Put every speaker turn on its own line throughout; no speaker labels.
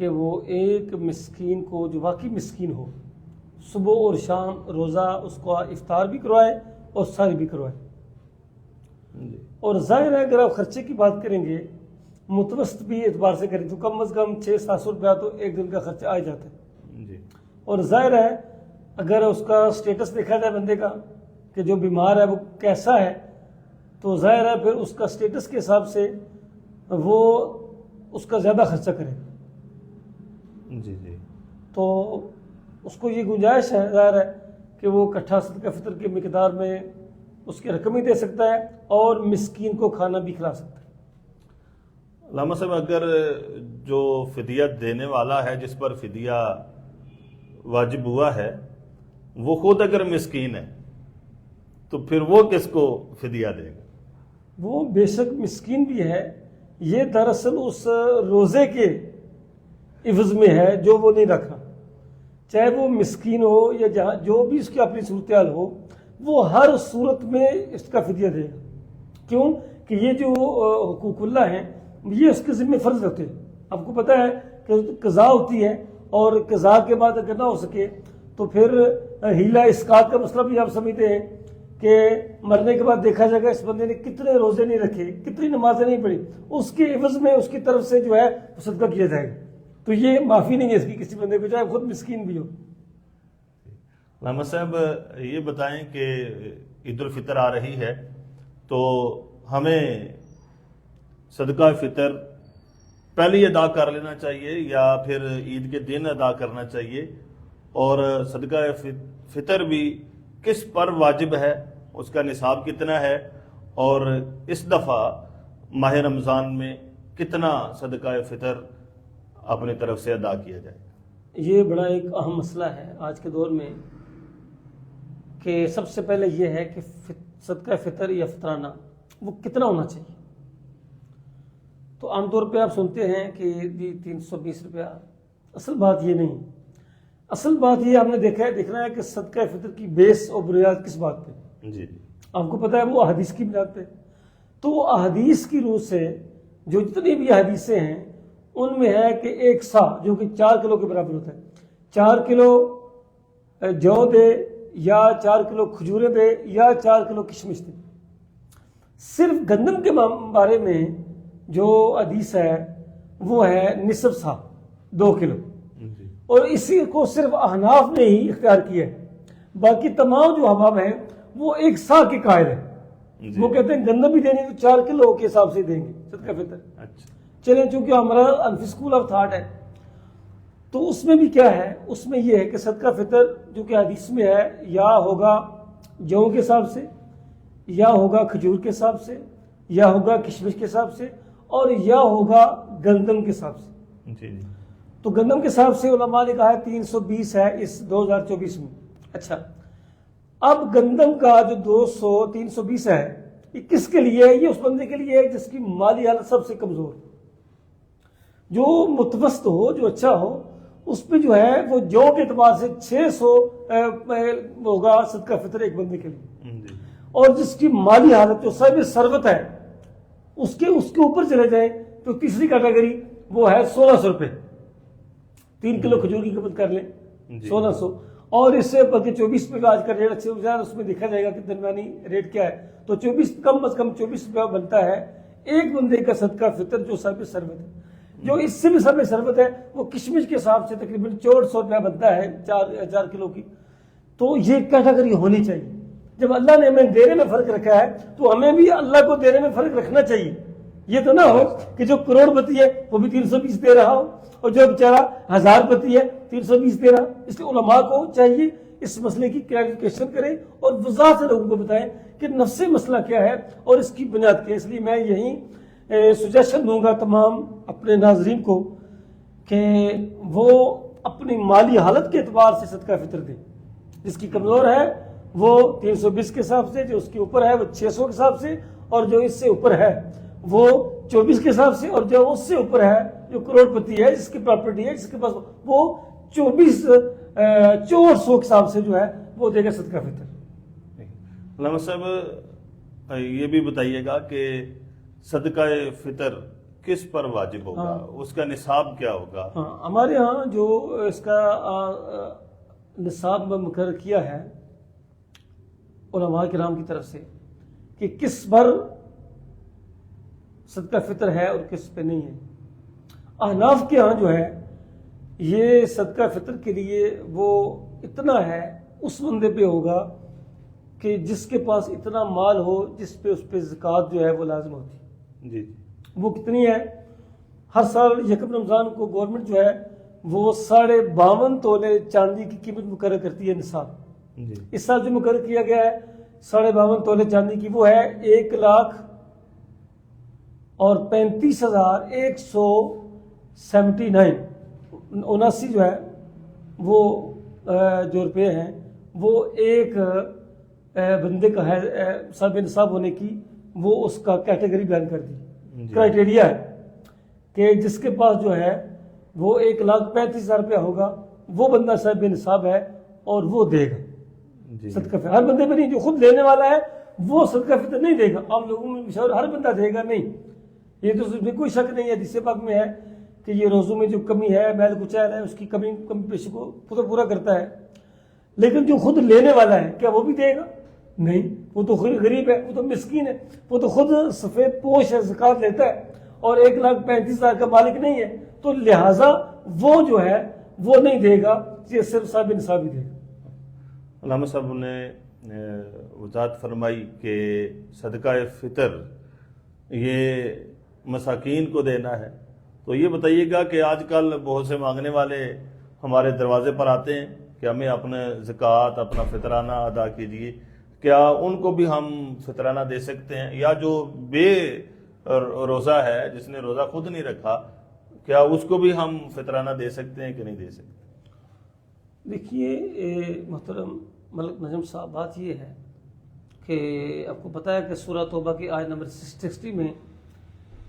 کہ وہ ایک مسکین کو جو واقعی مسکین ہو صبح اور شام روزہ اس کو افطار بھی کروائے اور سحر بھی کروائے. اور ظاہر ہے اگر آپ خرچے کی بات کریں گے متوسط بھی اعتبار سے کریں تو کم از کم 600-700 روپیہ تو ایک دن کا خرچہ آ جاتا ہے. اور ظاہر ہے اگر اس کا سٹیٹس دیکھا جائے بندے کا کہ جو بیمار ہے وہ کیسا ہے تو ظاہر ہے پھر اس کا سٹیٹس کے حساب سے وہ اس کا زیادہ خرچہ کرے. تو اس کو یہ گنجائش ہے ظاہر ہے کہ وہ اکٹھا صدقہ فطر کی مقدار میں اس کی رقم ہی دے سکتا ہے اور مسکین کو کھانا بھی کھلا سکتا ہے.
علامہ صاحب اگر جو فدیہ دینے والا ہے جس پر فدیہ واجب ہوا ہے وہ خود اگر مسکین ہے تو پھر وہ کس کو فدیہ دے گا؟
وہ بے شک مسکین بھی ہے. یہ دراصل اس روزے کے عوض میں ہے جو وہ نہیں رکھ رہا. چاہے وہ مسکین ہو یا جہاں جو بھی اس کی اپنی صورتحال ہو وہ ہر صورت میں اس کا فدیہ دے گا. کیوں کہ یہ جو حقوق اللہ ہیں یہ اس کے ذمہ فرض ہوتے ہیں. آپ کو پتہ ہے کہ قضا ہوتی ہے اور قضا کے بعد اگر نہ ہو سکے تو پھر ہیلا اسقاط کا مسئلہ بھی آپ سمجھتے ہیں کہ مرنے کے بعد دیکھا جائے گا اس بندے نے کتنے روزے نہیں رکھے کتنی نمازیں نہیں پڑھی اس کے عوض میں اس کی طرف سے جو ہے صدقہ کیا جائے گا. تو یہ معافی نہیں ہے اس کی کسی بندے کو چاہے خود مسکین بھی ہو.
علامہ صاحب یہ بتائیں کہ عید الفطر آ رہی ہے تو ہمیں صدقہ فطر پہلے ہی ادا کر لینا چاہیے یا پھر عید کے دن ادا کرنا چاہیے؟ اور صدقہ فطر بھی کس پر واجب ہے، اس کا نصاب کتنا ہے، اور اس دفعہ ماہ رمضان میں کتنا صدقہ فطر اپنی طرف سے ادا کیا جائے؟
یہ بڑا ایک اہم مسئلہ ہے آج کے دور میں کہ سب سے پہلے یہ ہے کہ صدقہ فطر یا فطرانہ وہ کتنا ہونا چاہیے. تو عام طور پہ آپ سنتے ہیں کہ 320 روپیہ. اصل بات یہ نہیں. اصل بات یہ آپ نے دیکھنا ہے کہ صدقہ فطر کی بیس اور بنیاد کس بات پہ.
جی
آپ کو پتہ ہے وہ احادیث کی بنیاد پہ. تو وہ احادیث کی روح سے جو جتنی بھی احادیثیں ہیں ان میں ہے کہ ایک سا جو کہ 4 کلو کے برابر ہوتا ہے 4 کلو جو دے یا 4 کلو کھجوریں دے یا 4 کلو کشمش دے. صرف گندم کے بارے میں جو حدیث ہے وہ ہے نصف سا 2 کلو اور اسی کو صرف احناف نے ہی اختیار کیا ہے. باقی تمام جو احباب ہیں وہ ایک سا کے قائل ہیں. وہ کہتے ہیں گندم بھی دینی تو 4 کلو کے حساب سے دیں گے صدقہ فطر. چلیں چونکہ ہمارا انفی اسکول آف تھاٹ ہے تو اس میں بھی کیا ہے، اس میں یہ ہے کہ صدقہ فطر جو کہ حدیث میں ہے یا ہوگا جو کے حساب سے یا ہوگا کھجور کے حساب سے یا ہوگا کشمش کے حساب سے اور یا ہوگا گندم کے حساب سے. تو گندم کے حساب سے علماء نے کہا ہے 320 ہے اس 2024 میں. اچھا اب گندم کا جو 320 ہے یہ کس کے لیے ہے؟ یہ اس بندے کے لیے ہے جس کی مالی حالت سب سے کمزور، جو متوسط ہو، جو اچھا ہو. اس پہ جو ہے وہ جو کے اعتبار سے 600 ہوگا صدقہ فطر ایک بندے کے لیے. اور جس کی مالی حالت جو صاحب ثروت ہے اس کے اوپر چلے جائیں تو تیسری کیٹیگری وہ ہے 1600 روپے. 3 کلو کھجور کی قیمت کر لیں 1600 اور اس سے بلکہ 24 پہ آج کا ریٹ اچھے ہو جائے اس میں دیکھا جائے گا کہ درمیانی ریٹ کیا ہے. تو 24 کم از کم 24 روپیہ بنتا ہے ایک بندے کا صدقہ فطر جو صاحب ثروت ہے. جو اس سے بھی صاحب ثروت ہے وہ کشمش کے حساب سے تقریباً 400 روپیہ بنتا ہے 4 کلو کی. تو یہ کیٹیگری ہونی چاہیے. جب اللہ نے ہمیں دینے میں فرق رکھا ہے تو ہمیں بھی اللہ کو دینے میں فرق رکھنا چاہیے. یہ تو نہ ہو کہ جو کروڑ پتی ہے وہ بھی 320 دے رہا ہو اور جو بیچارہ 1000 پتی ہے 320 دے رہا. اس لیے علماء کو چاہیے اس مسئلے کی کلیریفیکیشن کریں اور وضاحت سے لوگوں کو بتائیں کہ نفس مسئلہ کیا ہے اور اس کی بنیاد کیا ہے. اس لیے میں یہی سجیشن دوں گا تمام اپنے ناظرین کو کہ وہ اپنی مالی حالت کے اعتبار سے صدقہ فطر دیں. جس کی کمزور ہے وہ 320 کے حساب سے، جو اس کے اوپر ہے وہ 600 کے حساب سے اور جو اس سے اوپر ہے وہ 24 کے حساب سے اور جو اس سے اوپر ہے جو کروڑ پتی ہے جس کی پراپرٹی ہے جس کے پاس وہ 400 کے حساب سے جو ہے وہ دے گا صدقہ فطر.
علامہ صاحب یہ بھی بتائیے گا کہ صدقہ فطر کس پر واجب ہوگا؟
ہاں۔
اس کا نصاب کیا ہوگا؟
ہاں، ہمارے ہاں جو اس کا نصاب میں مقرر کیا ہے علماء کرام کی طرف سے کہ کس پر صدقہ فطر ہے اور کس پہ نہیں ہے. احناف کے ہاں جو ہے یہ صدقہ فطر کے لیے وہ اتنا ہے اس بندے پہ ہوگا کہ جس کے پاس اتنا مال ہو جس پہ اس پہ زکوٰۃ جو ہے وہ لازم ہوتی ہے.
جی
وہ کتنی ہے؟ ہر سال یکم رمضان کو گورنمنٹ جو ہے وہ 52.5 تولے چاندی کی قیمت مقرر کرتی ہے نصاب.
جی
اس سال جو مقرر کیا گیا ہے 52.5 تولے چاندی کی وہ ہے 1,35,179 جو ہے وہ جو روپے ہیں وہ ایک بندے کا ہے صاحب نصاب ہونے کی وہ اس کا کیٹیگری بیان کر دی. کرائٹیریا ہے کہ جس کے پاس جو ہے وہ 1,35,000 روپیہ ہوگا وہ بندہ صاحب نصاب ہے اور وہ دے گا صدقہ فطر. ہر بندے پہ نہیں، جو خود لینے والا ہے وہ صدقہ فطر نہیں دے گا. عام لوگوں میں مشاور ہر بندہ دے گا نہیں. یہ تو اس میں کوئی شک نہیں ہے، حدیث پاک میں ہے کہ یہ روزوں میں جو کمی ہے میل کچیل ہے اس کی کمی پیش کو پورا کرتا ہے. لیکن جو خود لینے والا ہے کیا وہ بھی دے گا؟ نہیں، وہ تو غریب ہے، وہ تو مسکین ہے، وہ تو خود سفید پوش ہے، زکوٰۃ لیتا ہے اور 1,35,000 کا مالک نہیں ہے، تو لہٰذا وہ جو ہے وہ نہیں دے گا، یہ صرف صاحب نصاب ہی دے گا.
علامہ صاحب نے وضاحت فرمائی کہ صدقہ فطر یہ مساکین کو دینا ہے. تو یہ بتائیے گا کہ آج کل بہت سے مانگنے والے ہمارے دروازے پر آتے ہیں کہ ہمیں اپنا زکوٰۃ اپنا فطرانہ ادا کیجیے، کیا ان کو بھی ہم فطرانہ دے سکتے ہیں؟ یا جو بے روزہ ہے جس نے روزہ خود نہیں رکھا کیا اس کو بھی ہم فطرانہ دے سکتے ہیں کہ نہیں دے سکتے؟
دیکھیے محترم ملک نجم صاحب، بات یہ ہے کہ آپ کو پتہ ہے کہ سورہ توبہ کی آیت نمبر 60 میں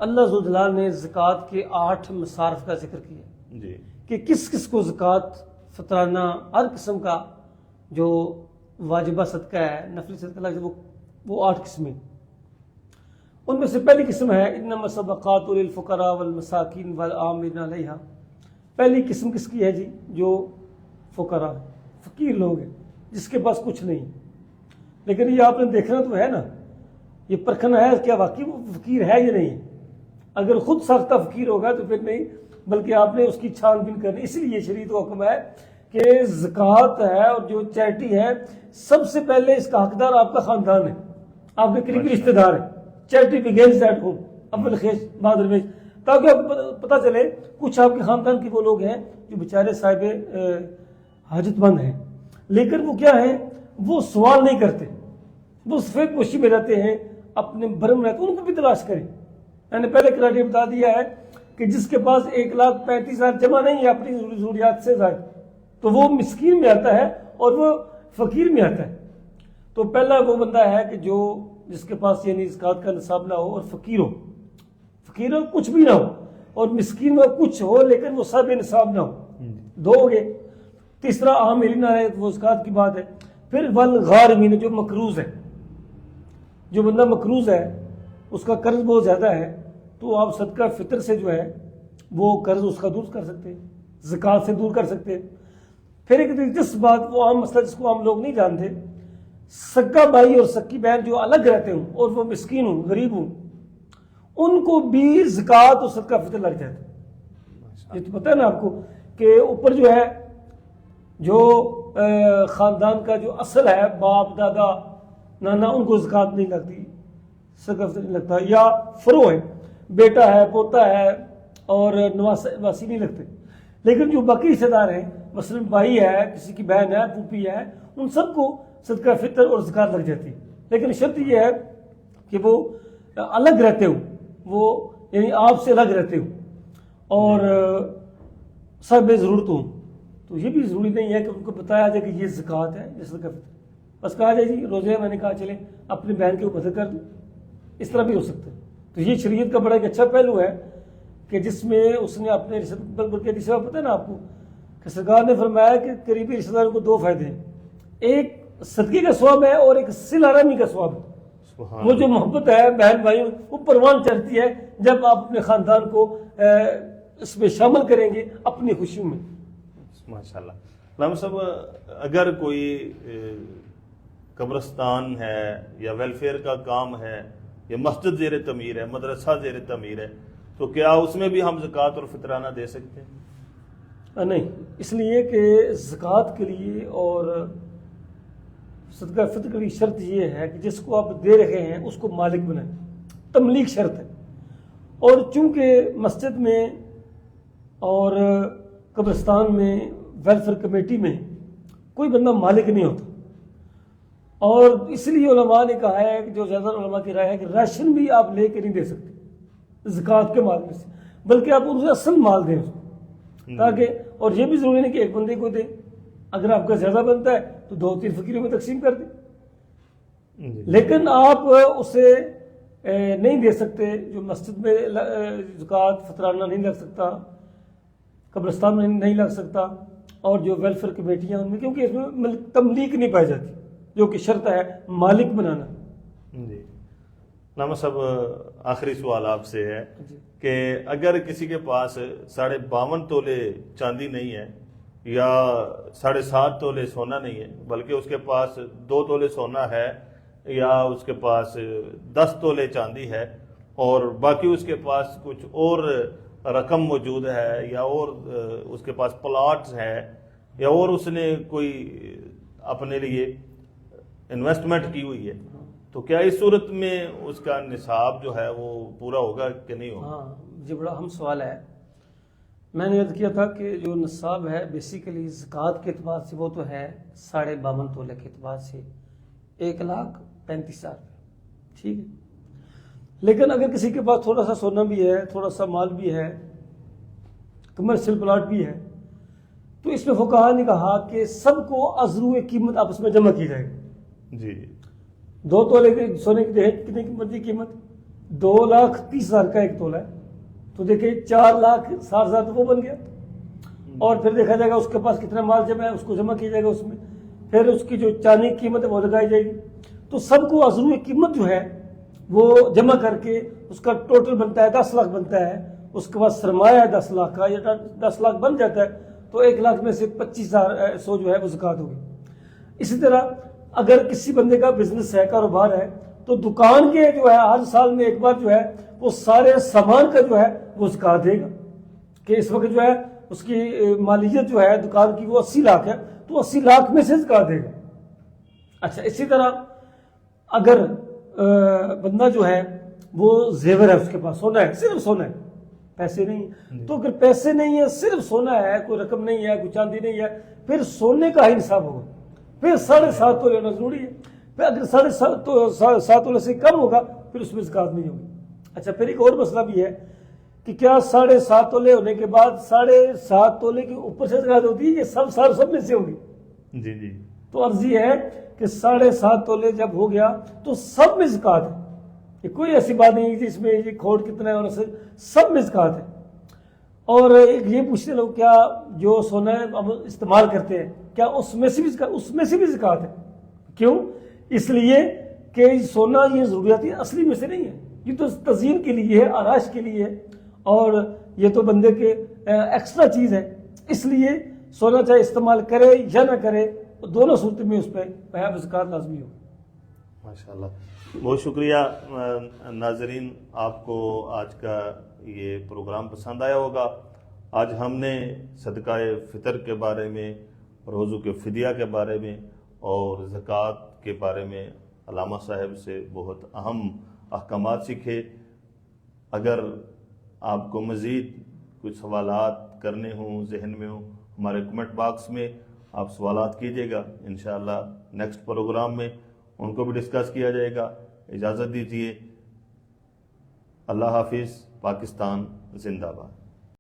اللہ ذو جلال نے زکوٰۃ کے 8 مصارف کا ذکر کیا
جی
کہ کس کس کو زکوٰۃ فطرانہ ہر قسم کا جو واجبہ صدقہ ہے نفلی صدقہ لگ وہ 8 قسمیں. ان میں سے پہلی قسم ہے انما الصدقات للفقراء والمساکین والعاملین علیہا. پہلی قسم کس کی ہے جی؟ جو فقراء فقیر لوگ ہیں جس کے پاس کچھ نہیں. لیکن یہ آپ نے دیکھنا تو ہے نا، یہ پرکھنا ہے کیا واقعی وہ فقیر ہے یا نہیں. اگر خود ساختہ فقیر ہوگا تو پھر نہیں، بلکہ آپ نے اس کی چھان بین کرنی. اس لیے شریعت کا حکم ہے کہ زکوٰۃ ہے اور جو چیریٹی ہے سب سے پہلے اس کا حقدار آپ کا خاندان ہے، آپ کے قریبی رشتہ دار ہے. چیریٹی بگینز ایٹ ہوم اول خیش بعد رمیش، تاکہ آپ کو پتہ چلے کچھ آپ کے خاندان کے وہ لوگ ہیں جو بیچارے صاحب حاجت مند ہیں لیکن وہ کیا ہیں، وہ سوال نہیں کرتے، وہ سفید پوشی میں رہتے ہیں، اپنے بھرم رہتے ہیں. ان کو بھی تلاش کریں. میں نے پہلے کرائٹیریا بتا دیا ہے کہ جس کے پاس 1,35,000 جمع نہیں ہے اپنی ضروریات سے زائد تو وہ مسکین میں آتا ہے اور وہ فقیر میں آتا ہے. تو پہلا وہ بندہ ہے کہ جو جس کے پاس یعنی زکوٰۃ کا نصاب نہ ہو اور فقیر ہو کچھ بھی نہ ہو، اور مسکین میں کچھ ہو لیکن وہ صاحب نصاب نہ ہو. 2 ہو گئے. تیسرا عاملین علیہ وہ زکوٰۃ کی بات ہے. پھر والغارمین جو مقروض ہے، جو بندہ مقروض ہے اس کا قرض بہت زیادہ ہے تو آپ صدقہ فطر سے جو ہے وہ قرض اس کا دور کر سکتے ہیں، زکوٰۃ سے دور کر سکتے ہیں. پھر ایک دلچسپ بات، وہ عام مسئلہ جس کو عام لوگ نہیں جانتے، سکا بھائی اور سکی بہن جو الگ رہتے ہوں اور وہ مسکین ہوں غریب ہوں ان کو بھی زکوٰۃ اور صدقہ فطر لگ جاتا ہے. یہ تو پتہ ہے نا آپ کو کہ اوپر جو ہے جو خاندان کا جو اصل ہے باپ دادا نانا ان کو زکوٰۃ نہیں لگتی، صدقہ فطر نہیں لگتا. یا فرو ہے، بیٹا ہے پوتا ہے اور نواسی نہیں لگتے. لیکن جو باقی رشتہ دار ہیں مثلاً بھائی ہے، کسی کی بہن ہے، پھوپھی ہے، ان سب کو صدقہ فطر اور زکوٰۃ لگ جاتی ہے. لیکن شرط یہ ہے کہ وہ الگ رہتے ہوں، وہ یعنی آپ سے الگ رہتے ہوں اور سب بے ضرورت ہوں. تو یہ بھی ضروری نہیں ہے کہ ان کو بتایا جائے کہ یہ زکوٰۃ ہے یہ صدقہ فطر. بس کہا جائے جی روزے میں نے کہا چلے اپنی بہن کے اوپر کر دوں، اس طرح بھی ہو سکتا ہے. تو یہ شریعت کا بڑا ایک اچھا پہلو ہے کہ جس میں اس نے اپنے بلکہ تیسرا پتہ ہے نا آپ کو کہ سرکار نے فرمایا کہ قریبی رشتہ داروں کو 2 فائدے ہیں، ایک صدقے کا ثواب ہے اور ایک صلہ رحمی کا ثواب ہے. وہ جو محبت ہے بہن بھائیوں وہ پروان چڑھتی ہے جب آپ اپنے خاندان کو اس میں شامل کریں گے اپنی خوشیوں میں.
ماشاءاللہ. علامہ صاحب اگر کوئی قبرستان ہے یا ویلفیئر کا کام ہے یا مسجد زیر تعمیر ہے, مدرسہ زیر تعمیر ہے, تو کیا اس میں بھی ہم زکوٰۃ اور فطرانہ دے سکتے ہیں؟
نہیں, اس لیے کہ زکوٰۃ کے لیے اور صدقہ فطر کے لیے شرط یہ ہے کہ جس کو آپ دے رہے ہیں اس کو مالک بنائیں, تملیک شرط ہے. اور چونکہ مسجد میں اور قبرستان میں ویلفیئر کمیٹی میں کوئی بندہ مالک نہیں ہوتا, اور اس لیے علماء نے کہا ہے کہ جو زیادہ علماء کی رائے ہے کہ راشن بھی آپ لے کے نہیں دے سکتے زکوٰۃ کے مال میں سے, بلکہ آپ اسے اصل مال دیں اس کو, تاکہ, اور یہ بھی ضروری نہیں کہ ایک بندے کو دیں, اگر آپ کا زیادہ بنتا ہے تو 2-3 فقیروں میں تقسیم کر دیں, لیکن آپ اسے نہیں دے سکتے. جو مسجد میں زکوٰۃ فطرانہ نہیں لگ سکتا, قبرستان میں نہیں لگ سکتا, اور جو ویلفیئر کمیٹیاں ان میں, کیونکہ اس میں تملیک نہیں پائی جاتی جو کہ شرط ہے مالک بنانا.
جی علامہ صاحب آخری سوال آپ سے ہے کہ اگر کسی کے پاس 52.5 تولے چاندی نہیں ہے یا 7.5 تولے سونا نہیں ہے, بلکہ اس کے پاس 2 تولے سونا ہے یا اس کے پاس 10 تولے چاندی ہے, اور باقی اس کے پاس کچھ اور رقم موجود ہے, یا اور اس کے پاس پلاٹس ہے, یا اور اس نے کوئی اپنے لیے انویسٹمنٹ کی ہوئی ہے, تو کیا اس صورت میں اس کا نصاب جو ہے وہ پورا ہوگا کہ نہیں ہوگا؟
ہاں, یہ بڑا اہم سوال ہے. میں نے عرض کیا تھا کہ جو نصاب ہے بیسیکلی زکوٰۃ کے اعتبار سے وہ تو ہے 52.5 تولے کے اعتبار سے 1,35,000. ٹھیک ہے, لیکن اگر کسی کے پاس تھوڑا سا سونا بھی ہے, تھوڑا سا مال بھی ہے, کمرشل پلاٹ بھی ہے, تو اس میں فقہاء نے کہا کہ سب کو ازرو قیمت آپس میں جمع کی جائے گی.
جی
2 تولے کے سونے کی کتنے قیمت کی قیمت 2,30,000 کا 1 تولا ہے, تو دیکھیں 4,60,000 تو وہ بن گیا. اور پھر دیکھا جائے گا اس کے پاس کتنا مال جمع ہے, اس کو جمع کیا جائے گا اس میں, پھر اس کی جو چاندی کی قیمت ہے وہ لگائی جائے گی. تو سب کو ازرو قیمت جو ہے وہ جمع کر کے اس کا ٹوٹل بنتا ہے 10 لاکھ بنتا ہے. اس کے بعد سرمایہ ہے 10 لاکھ کا, یا 10 لاکھ بن جاتا ہے تو 1 لاکھ میں سے 25,100 جو ہے وہ زکوٰۃ ہوگی. اسی طرح اگر کسی بندے کا بزنس ہے, کاروبار ہے, تو دکان کے جو ہے ہر سال میں ایک بار جو ہے وہ سارے سامان کا جو ہے وہ زکوٰۃ دے گا, کہ اس وقت جو ہے اس کی مالیت جو ہے دکان کی وہ 80 لاکھ ہے, تو 80 لاکھ میں سے زکوٰۃ دے گا. اچھا, اسی طرح اگر بندہ جو ہے وہ زیور ہے, اس کے پاس سونا ہے, صرف سونا ہے, پیسے نہیں ہیں, تو اگر پیسے نہیں ہے, صرف سونا ہے, کوئی رقم نہیں ہے, کوئی چاندی نہیں ہے, پھر سونے کا ہی نصاب ہوگا, پھر 7.5 تولے ہونا ضروری ہے. پھر اگر 7.5 تولے سے کم ہوگا پھر اس میں زکوٰۃ نہیں ہوگی. اچھا, پھر ایک اور مسئلہ بھی ہے کہ کیا 7.5 تولے ہونے کے بعد 7.5 تولے کے اوپر سے زکوٰۃ ہوتی ہے, یہ سب میں سے ہوگی؟
جی جی.
تو عرض یہ ہے کہ 7.5 تولے جب ہو گیا تو سب میں زکوٰۃ ہے. یہ کوئی ایسی بات نہیں کہ اس میں یہ کھوٹ کتنا ہے, اور سب میں زکوٰۃ ہے. اور یہ پوچھتے لوگ کیا جو سونا ہم استعمال کرتے ہیں کیا اس میں سے بھی زکوٰۃ ہے؟ کیوں؟ اس لیے کہ سونا یہ ضروریاتی اصلی میں سے نہیں ہے, یہ تو تزئین کے لیے ہے, آرائش کے لیے ہے, اور یہ تو بندے کے ایکسٹرا چیز ہے. اس لیے سونا چاہے استعمال کرے یا نہ کرے, دونوں صورت میں اس پہ زکوٰۃ لازمی ہو.
ماشاءاللہ, بہت شکریہ. ناظرین, آپ کو آج کا یہ پروگرام پسند آیا ہوگا. آج ہم نے صدقہ فطر کے بارے میں, روزوں کے فدیہ کے بارے میں اور زکوٰۃ کے بارے میں علامہ صاحب سے بہت اہم احکامات سیکھے. اگر آپ کو مزید کچھ سوالات کرنے ہوں, ذہن میں ہوں, ہمارے کمنٹ باکس میں آپ سوالات کیجیے گا. انشاءاللہ نیکسٹ پروگرام میں ان کو بھی ڈسکس کیا جائے گا. اجازت دیجیے. اللہ حافظ. پاکستان زندہ باد.